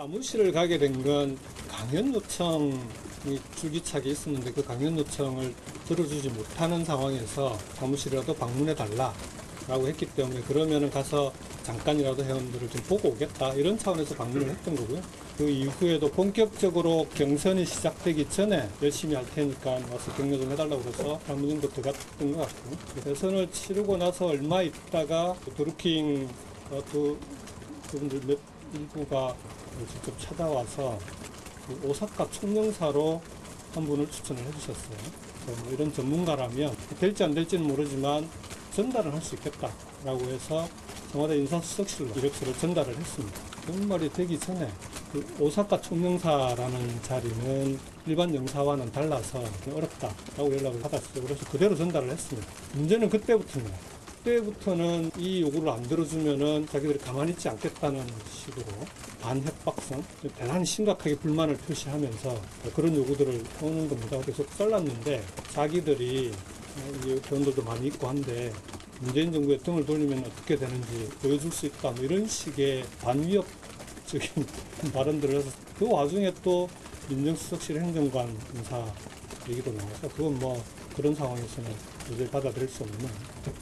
사무실을 가게 된 건 강연 요청이 줄기차게 있었는데 그 강연 요청을 들어주지 못하는 상황에서 사무실이라도 방문해 달라라고 했기 때문에 그러면은 가서 잠깐이라도 회원들을 좀 보고 오겠다 이런 차원에서 방문을 했던 거고요. 그 이후에도 본격적으로 경선이 시작되기 전에 열심히 할 테니까 와서 격려 좀 해달라고 해서 한번 정도 들어갔던 것 같고 대선을 치르고 나서 얼마 있다가 드루킹 그분들 일부가 직접 찾아와서 그 오사카 총영사로 한 분을 추천을 해주셨어요. 뭐 이런 전문가라면 될지 안 될지는 모르지만 전달을 할 수 있겠다라고 해서 청와대 인사수석실로 이력서를 전달을 했습니다. 연말이 되기 전에 그 오사카 총영사라는 자리는 일반 영사와는 달라서 어렵다라고 연락을 받았어요. 그래서 그대로 전달을 했습니다. 문제는 그때부터입니다. 그때부터는 이 요구를 안 들어주면은 자기들이 가만히 있지 않겠다는 식으로 반협박성, 대단히 심각하게 불만을 표시하면서 그런 요구들을 해오는 겁니다. 계속 잘랐는데 자기들이 회원들도 많이 있고 한데 문재인 정부에 등을 돌리면 어떻게 되는지 보여줄 수 있다. 뭐 이런 식의 반위협적인 발언들을 해서 그 와중에 또 민정수석실 행정관 인사 얘기도 나와서 그건 뭐 그런 상황에서는 도저히 받아들일 수 없는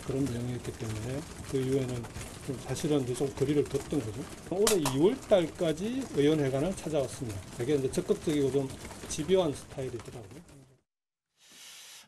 그런 내용이었기 때문에 그 이후에는 사실은 이제 좀 거리를 뒀던 거죠. 올해 2월 달까지 의원회관을 찾아왔습니다. 되게 이제 적극적이고 좀 집요한 스타일이더라고요.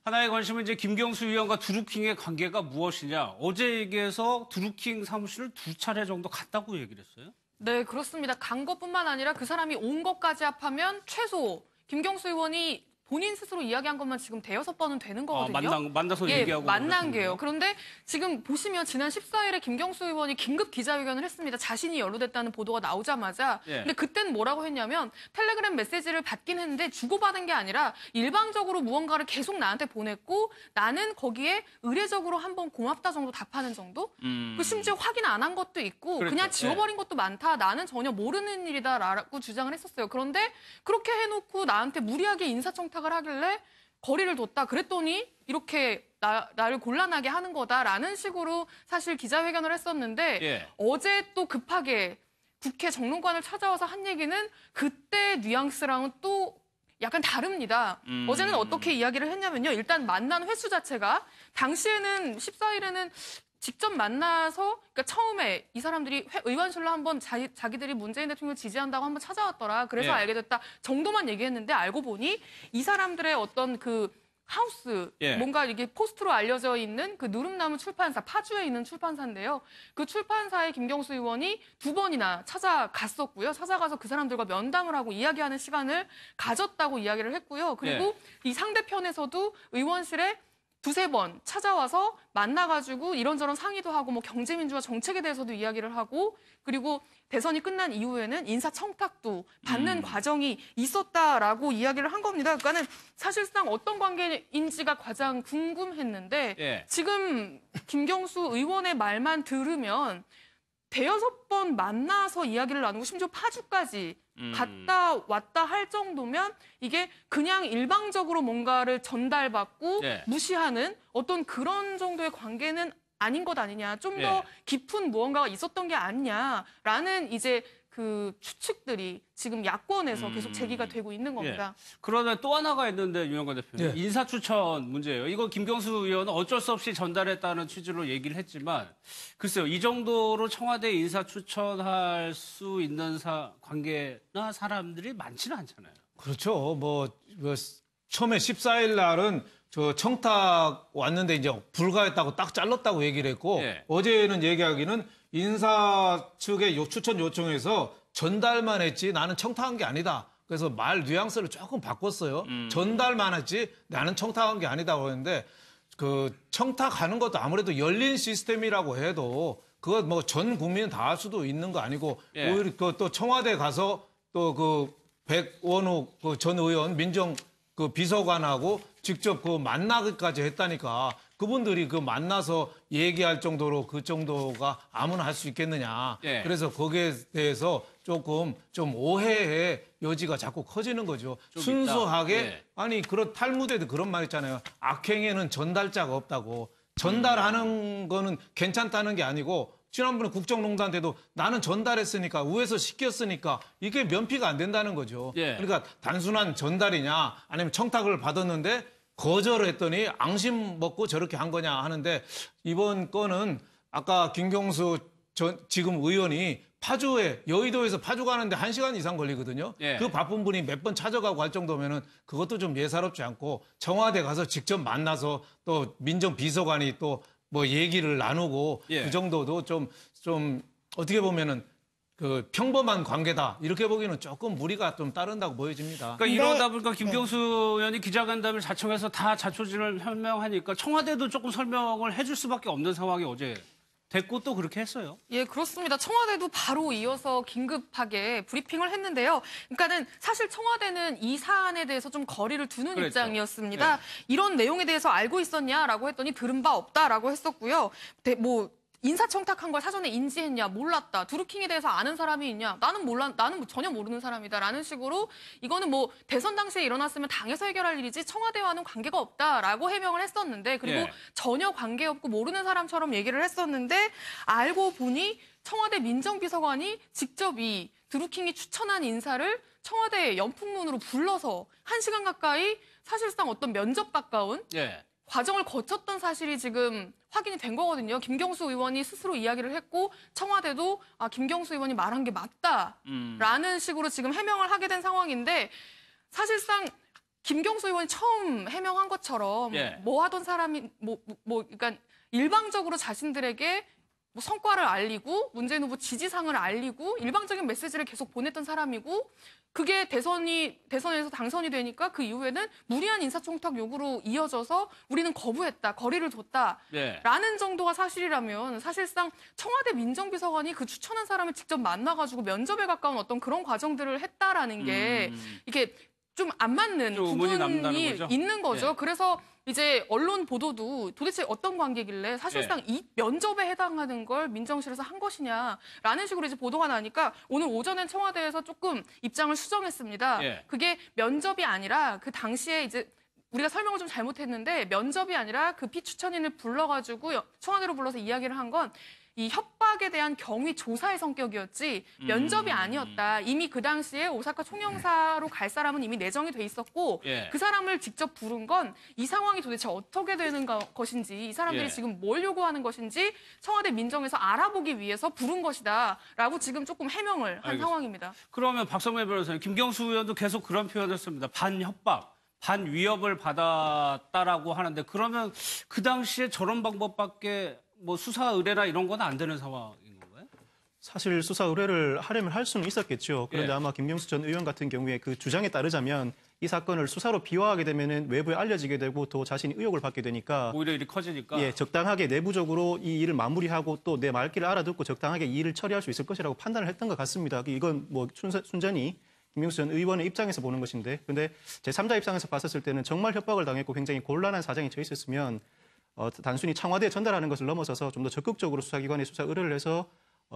하나의 관심은 이제 김경수 의원과 드루킹의 관계가 무엇이냐. 어제 얘기해서 드루킹 사무실을 2차례 정도 갔다고 얘기를 했어요. 네, 그렇습니다. 간 것뿐만 아니라 그 사람이 온 것까지 합하면 최소 김경수 의원이 본인 스스로 이야기한 것만 지금 대여섯 번은 되는 거거든요. 만나서 얘기하고. 만난 게요. 그런데 지금 보시면 지난 14일에 김경수 의원이 긴급 기자회견을 했습니다. 자신이 연루됐다는 보도가 나오자마자. 근데 그때는 뭐라고 했냐면 텔레그램 메시지를 받긴 했는데 주고받은 게 아니라 일방적으로 무언가를 계속 나한테 보냈고 나는 거기에 의례적으로 한번 고맙다 정도 답하는 정도? 그 심지어 확인 안 한 것도 있고 그렇죠. 그냥 지워버린 것도 많다. 나는 전혀 모르는 일이다라고 주장을 했었어요. 그런데 그렇게 해놓고 나한테 무리하게 인사청탁 을 하길래 거리를 뒀다 그랬더니 이렇게 나를 곤란하게 하는 거다라는 식으로 사실 기자회견을 했었는데 어제 또 급하게 국회 정론관을 찾아와서 한 얘기는 그때 뉘앙스랑은 또 약간 다릅니다. 어제는 어떻게 이야기를 했냐면요. 일단 만난 횟수 자체가 당시에는 14일에는 직접 만나서 그러니까 처음에 이 사람들이 의원실로 한번 자기들이 문재인 대통령을 지지한다고 한번 찾아왔더라. 그래서 알게 됐다 정도만 얘기했는데 알고 보니 이 사람들의 어떤 그 하우스 뭔가 이게 포스트로 알려져 있는 그 누름나무 출판사 파주에 있는 출판사인데요. 그 출판사에 김경수 의원이 2번이나 찾아갔었고요. 찾아가서 그 사람들과 면담을 하고 이야기하는 시간을 가졌다고 이야기를 했고요. 그리고 이 상대편에서도 의원실에 2~3번 찾아와서 만나가지고 이런저런 상의도 하고 뭐 경제민주화 정책에 대해서도 이야기를 하고 그리고 대선이 끝난 이후에는 인사청탁도 받는 과정이 있었다라고 이야기를 한 겁니다. 그러니까는 사실상 어떤 관계인지가 가장 궁금했는데 지금 김경수 의원의 말만 들으면 대여섯 번 만나서 이야기를 나누고 심지어 파주까지 갔다 왔다 할 정도면 이게 그냥 일방적으로 뭔가를 전달받고 무시하는 어떤 그런 정도의 관계는 아닌 것 아니냐. 좀 더 깊은 무언가가 있었던 게 아니냐라는 이제 그 추측들이 지금 야권에서 계속 제기가 되고 있는 겁니다. 그러나 또 하나가 있는데 유영관 대표님. 인사추천 문제예요. 이거 김경수 의원은 어쩔 수 없이 전달했다는 취지로 얘기를 했지만 글쎄요. 이 정도로 청와대 인사추천할 수 있는 관계나 사람들이 많지는 않잖아요. 그렇죠. 처음에 14일 날은 저 청탁 왔는데 이제 불가했다고 딱 잘랐다고 얘기를 했고 어제는 얘기하기는 인사 측의 추천 요청에서 전달만 했지 나는 청탁한 게 아니다. 그래서 말 뉘앙스를 조금 바꿨어요. 전달만 했지 나는 청탁한 게 아니다고 했는데 그 청탁하는 것도 아무래도 열린 시스템이라고 해도 그거 뭐 전 국민 다 할 수도 있는 거 아니고 오히려 또 청와대 가서 또 그 백원욱 그 전 의원 민정 그 비서관하고 직접 그 만나기까지 했다니까 그분들이 그 만나서 얘기할 정도로 그 정도가 아무나 할 수 있겠느냐. 그래서 거기에 대해서 조금 좀 오해의 여지가 자꾸 커지는 거죠. 순수하게 아니 그런 탈무드에도 그런 말 있잖아요. 악행에는 전달자가 없다고. 전달하는 거는 괜찮다는 게 아니고 지난번에 국정농단 때도 나는 전달했으니까 위에서 시켰으니까 이게 면피가 안 된다는 거죠. 예. 그러니까 단순한 전달이냐 아니면 청탁을 받았는데 거절을 했더니 앙심 먹고 저렇게 한 거냐 하는데 이번 건은 아까 김경수 지금 의원이 파주에 여의도에서 파주 가는데 1시간 이상 걸리거든요. 예. 그 바쁜 분이 몇 번 찾아가고 할 정도면은 그것도 좀 예사롭지 않고 청와대 가서 직접 만나서 또 민정비서관이 또 뭐 얘기를 나누고 예. 그 정도도 좀 어떻게 보면은 그 평범한 관계다 이렇게 보기에는 조금 무리가 좀 따른다고 보여집니다. 그러니까 이러다 보니까 김경수 의원이 기자간담회를 자청해서 다 자초지를 설명하니까 청와대도 조금 설명을 해줄 수밖에 없는 상황이 어제 됐고 또 그렇게 했어요. 예, 그렇습니다. 청와대도 바로 이어서 긴급하게 브리핑을 했는데요. 그러니까는 사실 청와대는 이 사안에 대해서 좀 거리를 두는 그랬죠. 입장이었습니다. 네. 이런 내용에 대해서 알고 있었냐라고 했더니 들은 바 없다라고 했었고요. 인사청탁한 걸 사전에 인지했냐, 몰랐다. 두루킹에 대해서 아는 사람이 있냐, 나는 몰라, 나는 전혀 모르는 사람이다라는 식으로 이거는 뭐 대선 당시에 일어났으면 당에서 해결할 일이지 청와대와는 관계가 없다라고 해명을 했었는데 그리고 예. 전혀 관계없고 모르는 사람처럼 얘기를 했었는데 알고 보니 청와대 민정비서관이 직접 이 드루킹이 추천한 인사를 청와대 연풍문으로 불러서 1시간 가까이 사실상 어떤 면접 가까운 예. 과정을 거쳤던 사실이 지금 확인이 된 거거든요. 김경수 의원이 스스로 이야기를 했고 청와대도 김경수 의원이 말한 게 맞다라는 식으로 지금 해명을 하게 된 상황인데 사실상 김경수 의원이 처음 해명한 것처럼 예. 뭐 하던 사람이 그러니까 일방적으로 자신들에게 뭐 성과를 알리고 문재인 후보 지지상을 알리고 일방적인 메시지를 계속 보냈던 사람이고 그게 대선에서 당선이 되니까 그 이후에는 무리한 인사청탁 요구로 이어져서 우리는 거부했다, 거리를 뒀다라는 정도가 사실이라면 사실상 청와대 민정비서관이 그 추천한 사람을 직접 만나가지고 면접에 가까운 어떤 그런 과정들을 했다라는 게 이게 좀 안 맞는 좀 의문이 남다는 부분이 거죠? 있는 거죠. 예. 그래서 이제 언론 보도도 도대체 어떤 관계길래 사실상 예. 이 면접에 해당하는 걸 민정실에서 한 것이냐라는 식으로 이제 보도가 나니까 오늘 오전엔 청와대에서 조금 입장을 수정했습니다. 예. 그게 면접이 아니라 그 당시에 이제 우리가 설명을 좀 잘못했는데 면접이 아니라 그 피추천인을 불러가지고 청와대로 불러서 이야기를 한 건 이 협박에 대한 경위 조사의 성격이었지 면접이 아니었다. 이미 그 당시에 오사카 총영사로 갈 사람은 이미 내정이 돼 있었고 예. 그 사람을 직접 부른 건 이 상황이 도대체 어떻게 되는 것인지 이 사람들이 예. 지금 뭘 요구하는 것인지 청와대 민정에서 알아보기 위해서 부른 것이다라고 지금 조금 해명을 한 알겠습니다. 상황입니다. 그러면 박성매 변호사님, 김경수 의원도 계속 그런 표현을 했습니다. 반협박, 반위협을 받았다라고 하는데 그러면 그 당시에 저런 방법밖에 뭐 수사 의뢰나 이런 건 안 되는 상황인 건가요? 사실 수사 의뢰를 하려면 할 수는 있었겠죠. 그런데 예. 아마 김경수 전 의원 같은 경우에 그 주장에 따르자면 이 사건을 수사로 비화하게 되면은 외부에 알려지게 되고 또 자신이 의혹을 받게 되니까 오히려 일이 커지니까. 예, 적당하게 내부적으로 이 일을 마무리하고 또 내 말귀를 알아듣고 적당하게 이 일을 처리할 수 있을 것이라고 판단을 했던 것 같습니다. 이건 뭐 순전히 김경수 전 의원의 입장에서 보는 것인데, 근데 제3자 입장에서 봤었을 때는 정말 협박을 당했고 굉장히 곤란한 사정에 처해 있었으면 단순히 청와대에 전달하는 것을 넘어서서 좀 더 적극적으로 수사기관에 수사 의뢰를 해서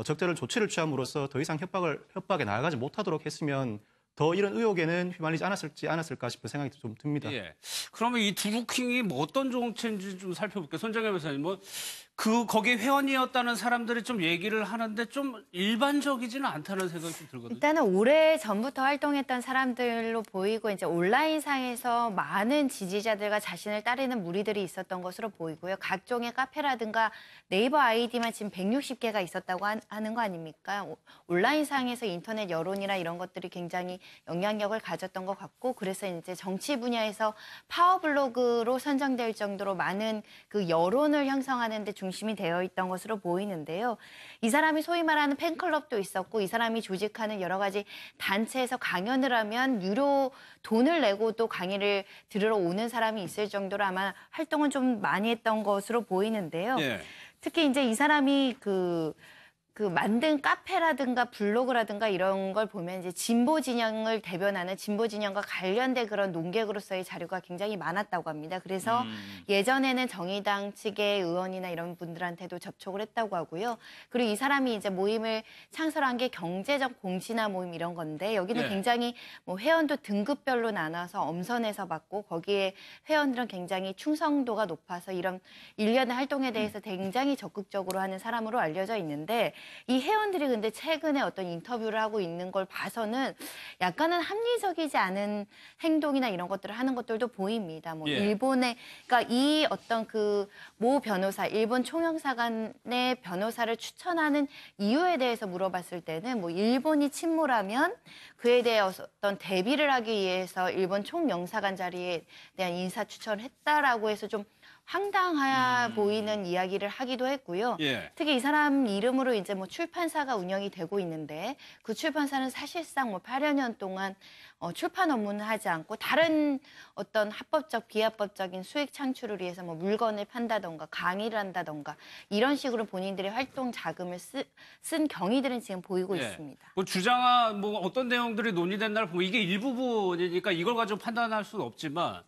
적절한 조치를 취함으로써 더 이상 협박에 나아가지 못하도록 했으면 더 이런 의혹에는 휘말리지 않았을까 싶은 생각이 좀 듭니다. 예. 그러면 이 두루킹이 뭐 어떤 정체인지 좀 살펴볼게요. 손정혜 변호사님, 거기 회원이었다는 사람들이 좀 얘기를 하는데 좀 일반적이지는 않다는 생각이 좀 들거든요. 일단은 오래 전부터 활동했던 사람들로 보이고 이제 온라인상에서 많은 지지자들과 자신을 따르는 무리들이 있었던 것으로 보이고요. 각종의 카페라든가 네이버 아이디만 지금 160개가 있었다고 하는 거 아닙니까? 온라인상에서 인터넷 여론이나 이런 것들이 굉장히 영향력을 가졌던 것 같고 그래서 이제 정치 분야에서 파워블로그로 선정될 정도로 많은 그 여론을 형성하는 데 중심이 되어 있던 것으로 보이는데요. 이 사람이 소위 말하는 팬클럽도 있었고 이 사람이 조직하는 여러 가지 단체에서 강연을 하면 유료 돈을 내고 또 강의를 들으러 오는 사람이 있을 정도로 아마 활동은 좀 많이 했던 것으로 보이는데요. 예. 특히 이제 이 사람이 그 만든 카페라든가 블로그라든가 이런 걸 보면 이제 진보 진영을 대변하는 진보 진영과 관련된 그런 논객으로서의 자료가 굉장히 많았다고 합니다. 그래서 예전에는 정의당 측의 의원이나 이런 분들한테도 접촉을 했다고 하고요. 그리고 이 사람이 이제 모임을 창설한 게 경제적 공신화 모임 이런 건데 여기는 네. 굉장히 뭐 회원도 등급별로 나눠서 엄선해서 받고 거기에 회원들은 굉장히 충성도가 높아서 이런 일련의 활동에 대해서 굉장히 적극적으로 하는 사람으로 알려져 있는데 이 회원들이 근데 최근에 어떤 인터뷰를 하고 있는 걸 봐서는 약간은 합리적이지 않은 행동이나 이런 것들을 하는 것들도 보입니다. 뭐 예. 일본의 그러니까 이 어떤 그 모 변호사, 일본 총영사관의 변호사를 추천하는 이유에 대해서 물어봤을 때는 뭐 일본이 침몰하면 그에 대해서 어떤 대비를 하기 위해서 일본 총영사관 자리에 대한 인사 추천을 했다라고 해서 좀 황당해 보이는 이야기를 하기도 했고요. 예. 특히 이 사람 이름으로 이제 뭐 출판사가 운영이 되고 있는데 그 출판사는 사실상 뭐 8여 년 동안 출판 업무는 하지 않고 다른 어떤 합법적, 비합법적인 수익 창출을 위해서 뭐 물건을 판다던가 강의를 한다던가 이런 식으로 본인들의 활동 자금을 쓴 경위들은 지금 보이고 예. 있습니다. 뭐 주장한 뭐 어떤 내용들이 논의된 날 보면 이게 일부분이니까 이걸 가지고 판단할 수는 없지만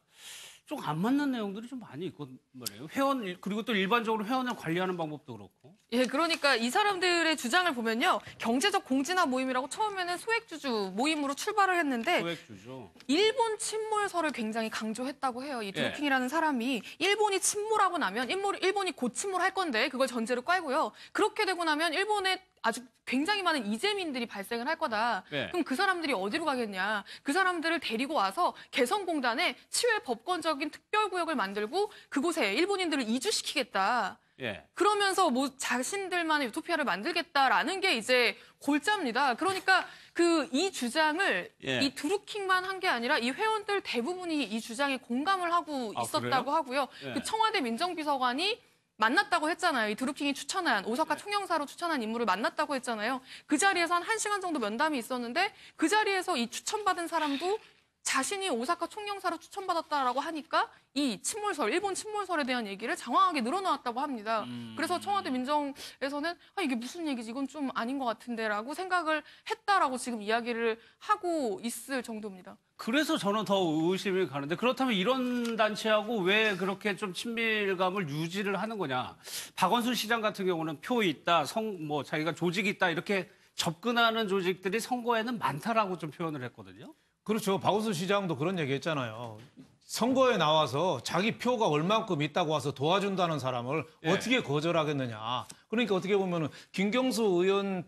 좀 안 맞는 내용들이 좀 많이 있고 말이에요. 회원 그리고 또 일반적으로 회원을 관리하는 방법도 그렇고. 예, 그러니까 이 사람들의 주장을 보면요. 경제적 공진화 모임이라고 처음에는 소액주주 모임으로 출발을 했는데 소액주죠. 일본 침몰설을 굉장히 강조했다고 해요. 이 드루킹이라는 사람이 일본이 침몰하고 나면 일본이 곧 침몰할 건데 그걸 전제로 깔고요. 그렇게 되고 나면 일본에 아주 굉장히 많은 이재민들이 발생을 할 거다. 네. 그럼 그 사람들이 어디로 가겠냐. 그 사람들을 데리고 와서 개성공단에 치외 법권적인 특별구역을 만들고 그곳에 일본인들을 이주시키겠다. 예. 그러면서 뭐 자신들만의 유토피아를 만들겠다라는 게 이제 골자입니다. 그러니까 그 이 주장을 예. 이 드루킹만 한 게 아니라 이 회원들 대부분이 이 주장에 공감을 하고 아, 있었다고 그래요? 하고요. 예. 그 청와대 민정비서관이 만났다고 했잖아요. 이 드루킹이 추천한 오사카 네. 총영사로 추천한 인물을 만났다고 했잖아요. 그 자리에서 한 1시간 정도 면담이 있었는데 그 자리에서 이 추천받은 사람도 자신이 오사카 총영사로 추천받았다라고 하니까 이 침몰설, 일본 침몰설에 대한 얘기를 장황하게 늘어놓았다고 합니다. 그래서 청와대 민정에서는 이게 무슨 얘기지? 이건 좀 아닌 것 같은데라고 생각을 했다라고 지금 이야기를 하고 있을 정도입니다. 그래서 저는 더 의심이 가는데 그렇다면 이런 단체하고 왜 그렇게 좀 친밀감을 유지를 하는 거냐? 박원순 시장 같은 경우는 표 있다, 뭐 자기가 조직이 있다 이렇게 접근하는 조직들이 선거에는 많다라고 좀 표현을 했거든요. 그렇죠. 박원순 시장도 그런 얘기 했잖아요. 선거에 나와서 자기 표가 얼만큼 있다고 와서 도와준다는 사람을 예. 어떻게 거절하겠느냐. 그러니까 어떻게 보면은 김경수 의원의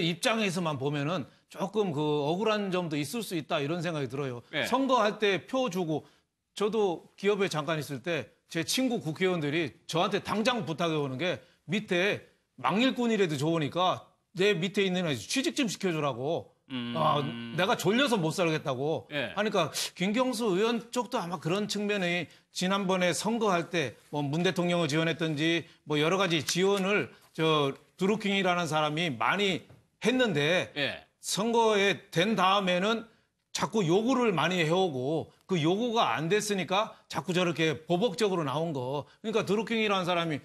입장에서만 보면은 조금 그 억울한 점도 있을 수 있다 이런 생각이 들어요. 예. 선거할 때 표 주고 저도 기업에 잠깐 있을 때 제 친구 국회의원들이 저한테 당장 부탁해 오는 게 밑에 망일꾼이라도 좋으니까 내 밑에 있는 애 취직 좀 시켜주라고. 내가 졸려서 못 살겠다고 예. 하니까 김경수 의원 쪽도 아마 그런 측면이 지난번에 선거할 때 뭐 문 대통령을 지원했든지 뭐 여러 가지 지원을 드루킹이라는 사람이 많이 했는데 예. 선거에 된 다음에는 자꾸 요구를 많이 해오고 그 요구가 안 됐으니까 자꾸 저렇게 보복적으로 나온 거. 그러니까 드루킹이라는 사람이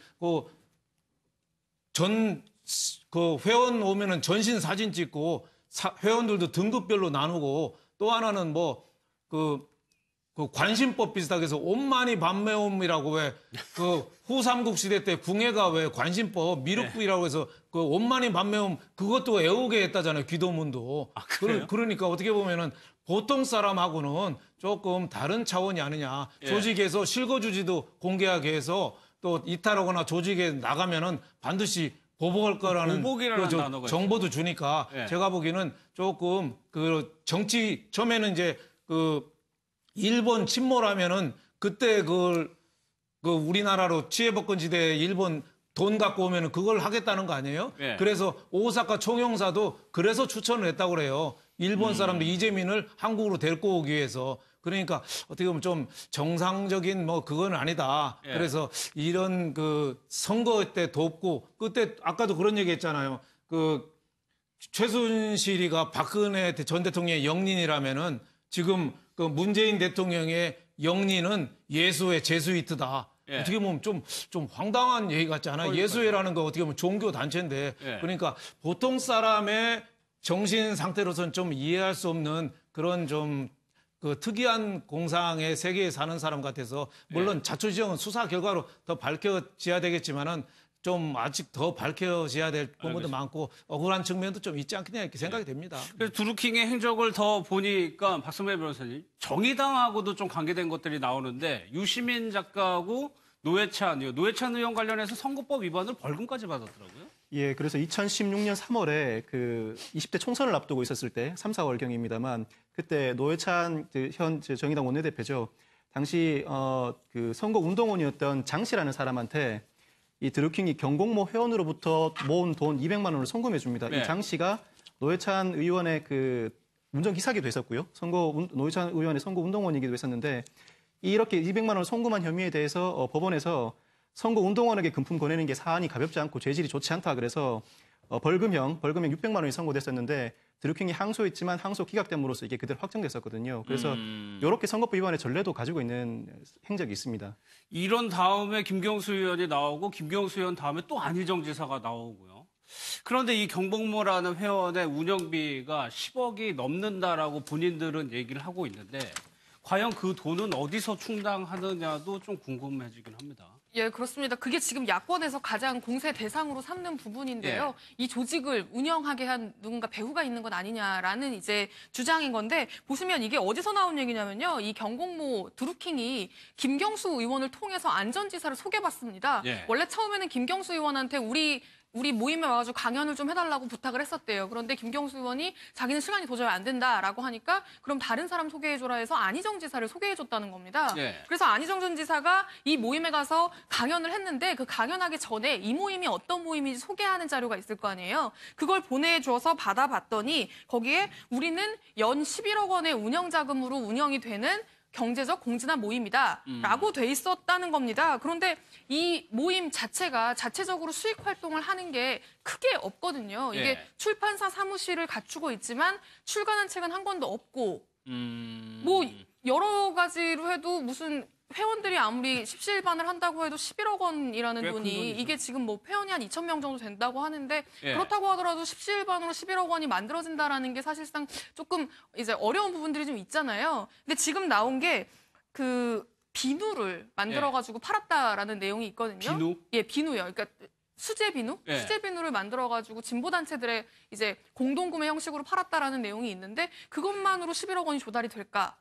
그 회원 오면은 전신 사진 찍고 회원들도 등급별로 나누고 또 하나는 그 관심법 비슷하게 해서 옷만이 반매움이라고 왜 그 후삼국 시대 때 궁예가 왜 관심법 미륵부이라고 해서 그 옷만이 반매움 그것도 애우게 했다잖아요. 기도문도. 아, 그래요? 그러니까 어떻게 보면은 보통 사람하고는 조금 다른 차원이 아니냐. 예. 조직에서 실거주지도 공개하게 해서 또 이탈하거나 조직에 나가면은 반드시 보복할 거라는 보복이라는 그 단어가 정보도 주니까 예. 제가 보기에는 조금 그 정치 처음에는 이제 그 일본 침몰하면은 그때 그 우리나라로 치해복권지대에 일본 돈 갖고 오면은 그걸 하겠다는 거 아니에요? 예. 그래서 오사카 총영사도 그래서 추천을 했다고 그래요. 일본 사람들 이재민을 한국으로 데리고 오기 위해서. 그러니까 어떻게 보면 좀 정상적인 그건 아니다. 예. 그래서 이런 그 선거 때 돕고 그때 아까도 그런 얘기 했잖아요. 그 최순실이가 박근혜 전 대통령의 영린이라면은 지금 그 문재인 대통령의 영린은 예수의 제수이트다. 예. 어떻게 보면 좀 황당한 얘기 같지 않아요? 예수회라는 거 어떻게 보면 종교 단체인데 예. 그러니까 보통 사람의 정신 상태로서는 좀 이해할 수 없는 그런 좀 그 특이한 공상의 세계에 사는 사람 같아서 물론 자초지종은 수사 결과로 더 밝혀져야 되겠지만은 좀 아직 더 밝혀져야 될 부분도 많고 억울한 측면도 좀 있지 않겠냐 이렇게 생각이 됩니다. 그래서 드루킹의 행적을 더 보니까 박선배 변호사님 정의당하고도 좀 관계된 것들이 나오는데 유시민 작가하고 노회찬 의원 관련해서 선거법 위반으로 벌금까지 받았더라고요. 예, 그래서 2016년 3월에 그 20대 총선을 앞두고 있었을 때 3, 4월경입니다만 그때 노회찬 현 정의당 원내대표죠. 당시 그 선거 운동원이었던 장 씨라는 사람한테 이 드루킹이 경공모 회원으로부터 모은 돈 200만 원을 송금해 줍니다. 네. 이 장 씨가 노회찬 의원의 그 운전기사기도 했었고요. 노회찬 의원의 선거 운동원이기도 했었는데 이렇게 200만 원을 송금한 혐의에 대해서 법원에서 선거 운동원에게 금품 권내는 게 사안이 가볍지 않고 죄질이 좋지 않다 그래서 벌금형 600만 원이 선고됐었는데 드루킹이 항소했지만 항소 기각됨으로써 이게 그대로 확정됐었거든요. 그래서 이렇게 선거법 위반의 전례도 가지고 있는 행적이 있습니다. 이런 다음에 김경수 의원이 나오고 김경수 의원 다음에 또 안희정 지사가 나오고요. 그런데 이 경복모라는 회원의 운영비가 10억이 넘는다라고 본인들은 얘기를 하고 있는데 과연 그 돈은 어디서 충당하느냐도 좀 궁금해지긴 합니다. 예, 그렇습니다. 그게 지금 야권에서 가장 공세 대상으로 삼는 부분인데요. 이 조직을 운영하게 한 누군가 배후가 있는 것 아니냐라는 이제 주장인 건데 보시면 이게 어디서 나온 얘기냐면요. 이 경공모 드루킹이 김경수 의원을 통해서 안전지사를 소개받습니다. 예. 원래 처음에는 김경수 의원한테 우리 모임에 와가지고 강연을 좀 해달라고 부탁을 했었대요. 그런데 김경수 의원이 자기는 시간이 도저히 안 된다라고 하니까 그럼 다른 사람 소개해줘라 해서 안희정 지사를 소개해줬다는 겁니다. 예. 그래서 안희정 전 지사가 이 모임에 가서 강연을 했는데 그 강연하기 전에 이 모임이 어떤 모임인지 소개하는 자료가 있을 거 아니에요. 그걸 보내줘서 받아봤더니 거기에 우리는 연 11억 원의 운영자금으로 운영이 되는 경제적 공진한 모임이다 라고 돼 있었다는 겁니다. 그런데 이 모임 자체가 자체적으로 수익 활동을 하는 게 크게 없거든요. 이게 출판사 사무실을 갖추고 있지만 출간한 책은 한 권도 없고 뭐 여러 가지로 해도 무슨 회원들이 아무리 십시일반을 한다고 해도 11억 원이라는 돈이 이게 지금 뭐 회원이 한 2,000명 정도 된다고 하는데 그렇다고 하더라도 십시일반으로 11억 원이 만들어진다라는 게 사실상 조금 이제 어려운 부분들이 좀 있잖아요. 근데 지금 나온 게 그 비누를 만들어가지고 팔았다라는 내용이 있거든요. 비누? 예, 비누요. 그러니까 수제 비누? 수제 비누를 만들어가지고 진보단체들의 이제 공동구매 형식으로 팔았다라는 내용이 있는데 그것만으로 11억 원이 조달이 될까?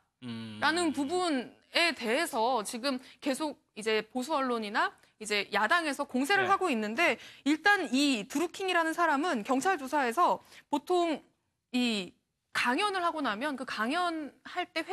라는 부분에 대해서 지금 계속 이제 보수 언론이나 이제 야당에서 공세를 하고 있는데 일단 이 드루킹이라는 사람은 경찰 조사에서 보통 이 강연을 하고 나면 그 강연할 때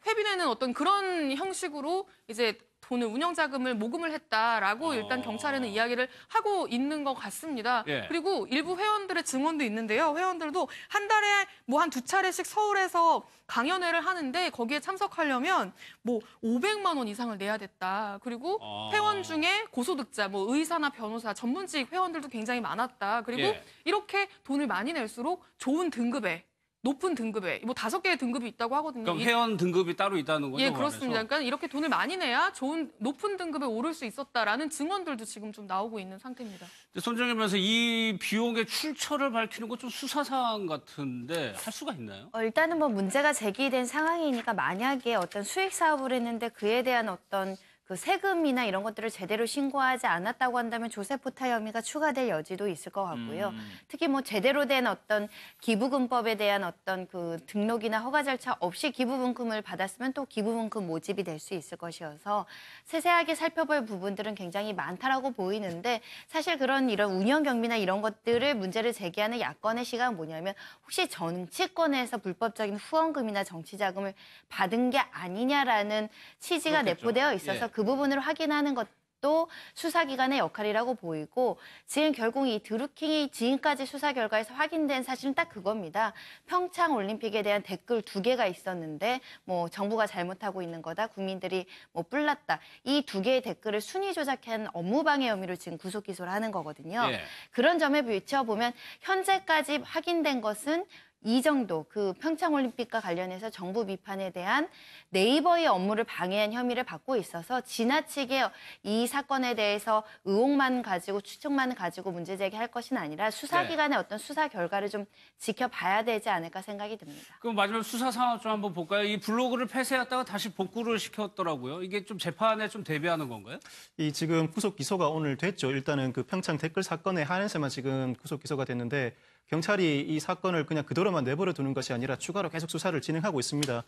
회비내는 어떤 그런 형식으로 이제 돈을 운영자금을 모금을 했다라고 일단 경찰에는 이야기를 하고 있는 것 같습니다. 그리고 일부 회원들의 증언도 있는데요. 회원들도 한 달에 뭐 한 2차례씩 서울에서 강연회를 하는데 거기에 참석하려면 뭐 500만 원 이상을 내야 됐다. 그리고 회원 중에 고소득자, 뭐 의사나 변호사, 전문직 회원들도 굉장히 많았다. 그리고 이렇게 돈을 많이 낼수록 좋은 등급에 높은 등급에 뭐 5개의 등급이 있다고 하거든요. 그럼 회원 등급이 따로 있다는 거죠? 예, 그렇습니다. 그러니까 이렇게 돈을 많이 내야 좋은 높은 등급에 오를 수 있었다라는 증언들도 지금 좀 나오고 있는 상태입니다. 손정혜 변호사 이 비용의 출처를 밝히는 건 좀 수사사항 같은데 할 수가 있나요? 일단은 뭐 문제가 제기된 상황이니까 만약에 어떤 수익 사업을 했는데 그에 대한 어떤 그 세금이나 이런 것들을 제대로 신고하지 않았다고 한다면 조세포탈 혐의가 추가될 여지도 있을 것 같고요. 특히 뭐 제대로 된 어떤 기부금법에 대한 어떤 그 등록이나 허가 절차 없이 기부분금을 받았으면 또 기부분금 모집이 될 수 있을 것이어서 세세하게 살펴볼 부분들은 굉장히 많다라고 보이는데 사실 이런 운영 경비나 이런 것들을 문제를 제기하는 야권의 시각은 뭐냐면 혹시 정치권에서 불법적인 후원금이나 정치자금을 받은 게 아니냐라는 취지가 내포되어 있어서 그 부분을 확인하는 것도 수사기관의 역할이라고 보이고 지금 결국 이 드루킹이 지금까지 수사 결과에서 확인된 사실은 딱 그겁니다. 평창 올림픽에 대한 댓글 2개가 있었는데 뭐 정부가 잘못하고 있는 거다. 국민들이 뭐 뿔났다. 이 2개의 댓글을 순위 조작한 업무방해 혐의로 지금 구속 기소를 하는 거거든요. 그런 점에 비춰보면 현재까지 확인된 것은 이 정도 그 평창올림픽과 관련해서 정부 비판에 대한 네이버의 업무를 방해한 혐의를 받고 있어서 지나치게 이 사건에 대해서 의혹만 가지고 추측만 가지고 문제 제기할 것은 아니라 수사기관의 어떤 수사 결과를 좀 지켜봐야 되지 않을까 생각이 듭니다. 그럼 마지막 수사 상황 좀 한번 볼까요? 이 블로그를 폐쇄했다가 다시 복구를 시켰더라고요. 이게 좀 재판에 좀 대비하는 건가요? 이 지금 구속 기소가 오늘 됐죠. 일단은 그 평창 댓글 사건에 한해서만 지금 구속 기소가 됐는데 경찰이 이 사건을 그냥 그대로만 내버려 두는 것이 아니라 추가로 계속 수사를 진행하고 있습니다.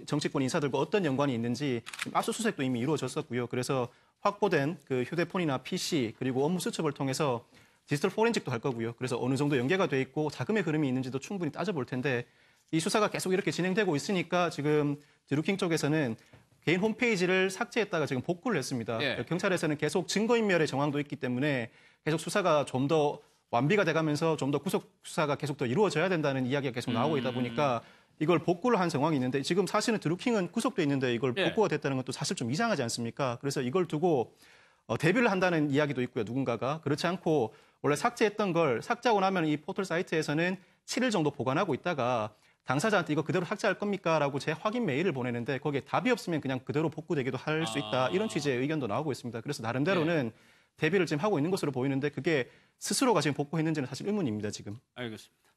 정치권 인사들과 어떤 연관이 있는지 압수수색도 이미 이루어졌었고요. 그래서 확보된 그 휴대폰이나 PC 그리고 업무 수첩을 통해서 디지털 포렌식도 할 거고요. 그래서 어느 정도 연계가 돼 있고 자금의 흐름이 있는지도 충분히 따져볼 텐데 이 수사가 계속 이렇게 진행되고 있으니까 지금 드루킹 쪽에서는 개인 홈페이지를 삭제했다가 지금 복구를 했습니다. 예. 경찰에서는 계속 증거인멸의 정황도 있기 때문에 계속 수사가 좀 더 완비가 돼가면서 좀 더 구속 수사가 계속 더 이루어져야 된다는 이야기가 계속 나오고 있다 보니까 이걸 복구를 한 상황이 있는데 지금 사실은 드루킹은 구속돼 있는데 이걸 예. 복구가 됐다는 것도 사실 좀 이상하지 않습니까? 그래서 이걸 두고 대비를 한다는 이야기도 있고요. 누군가가. 그렇지 않고 원래 삭제했던 걸 삭제하고 나면 이 포털 사이트에서는 7일 정도 보관하고 있다가 당사자한테 이거 그대로 삭제할 겁니까? 라고 재확인 메일을 보내는데 거기에 답이 없으면 그냥 그대로 복구되기도 할 수 있다. 이런 취지의 의견도 나오고 있습니다. 그래서 나름대로는 대비를 지금 하고 있는 것으로 보이는데 그게 스스로가 지금 복구했는지는 사실 의문입니다, 지금. 알겠습니다.